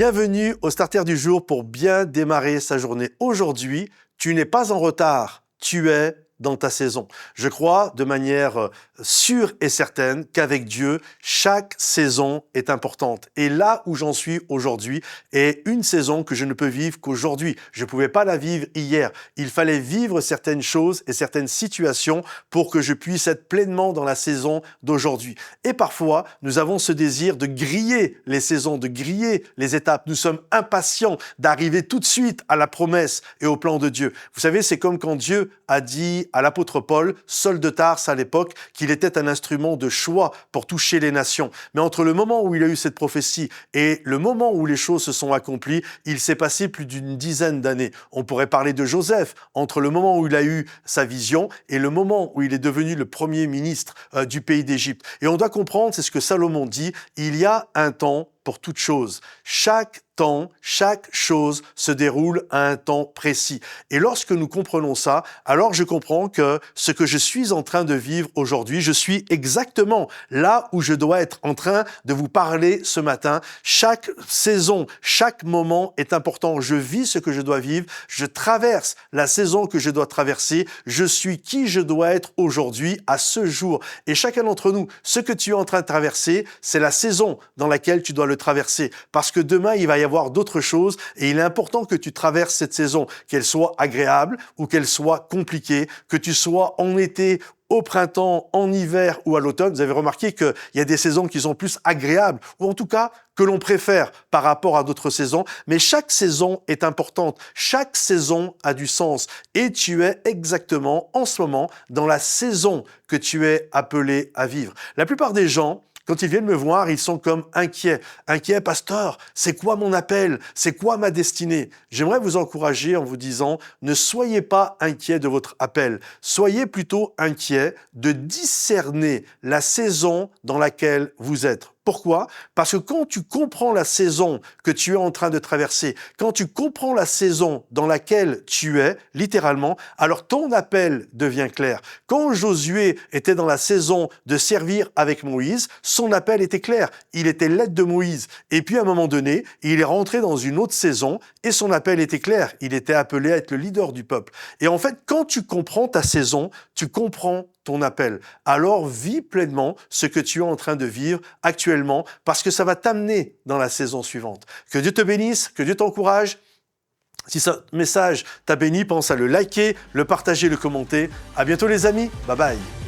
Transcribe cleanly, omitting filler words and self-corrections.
Bienvenue au Starter du jour pour bien démarrer sa journée. Aujourd'hui, tu n'es pas en retard, tu es dans ta saison. Je crois de manière sûre et certaine qu'avec Dieu, chaque saison est importante. Et là où j'en suis aujourd'hui est une saison que je ne peux vivre qu'aujourd'hui. Je ne pouvais pas la vivre hier. Il fallait vivre certaines choses et certaines situations pour que je puisse être pleinement dans la saison d'aujourd'hui. Et parfois, nous avons ce désir de griller les saisons, de griller les étapes. Nous sommes impatients d'arriver tout de suite à la promesse et au plan de Dieu. Vous savez, c'est comme quand Dieu a dit à l'apôtre Paul, Saul de Tarse à l'époque, qu'il était un instrument de choix pour toucher les nations. Mais entre le moment où il a eu cette prophétie et le moment où les choses se sont accomplies, il s'est passé plus d'une dizaine d'années. On pourrait parler de Joseph, entre le moment où il a eu sa vision et le moment où il est devenu le premier ministre du pays d'Égypte. Et on doit comprendre, c'est ce que Salomon dit, il y a un temps pour toute chose. Chaque temps, chaque chose se déroule à un temps précis. Et lorsque nous comprenons ça, alors je comprends que ce que je suis en train de vivre aujourd'hui, je suis exactement là où je dois être en train de vous parler ce matin. Chaque saison, chaque moment est important. Je vis ce que je dois vivre, je traverse la saison que je dois traverser, je suis qui je dois être aujourd'hui, à ce jour. Et chacun d'entre nous, ce que tu es en train de traverser, c'est la saison dans laquelle tu dois le traverser. Parce que demain, il va y avoir d'autres choses et il est important que tu traverses cette saison, qu'elle soit agréable ou qu'elle soit compliquée, que tu sois en été, au printemps, en hiver ou à l'automne. Vous avez remarqué qu'il y a des saisons qui sont plus agréables ou en tout cas que l'on préfère par rapport à d'autres saisons. Mais chaque saison est importante. Chaque saison a du sens. Et tu es exactement en ce moment dans la saison que tu es appelé à vivre. La plupart des gens, quand ils viennent me voir, ils sont comme inquiets. Inquiets, pasteur, c'est quoi mon appel? C'est quoi ma destinée? J'aimerais vous encourager en vous disant, ne soyez pas inquiets de votre appel. Soyez plutôt inquiets de discerner la saison dans laquelle vous êtes. Pourquoi? Parce que quand tu comprends la saison que tu es en train de traverser, quand tu comprends la saison dans laquelle tu es, littéralement, alors ton appel devient clair. Quand Josué était dans la saison de servir avec Moïse, son appel était clair. Il était l'aide de Moïse. Et puis à un moment donné, il est rentré dans une autre saison et son appel était clair. Il était appelé à être le leader du peuple. Et en fait, quand tu comprends ta saison, tu comprends ton appel. Alors vis pleinement ce que tu es en train de vivre actuellement parce que ça va t'amener dans la saison suivante. Que Dieu te bénisse, que Dieu t'encourage. Si ce message t'a béni, pense à le liker, le partager, le commenter. À bientôt les amis. Bye bye.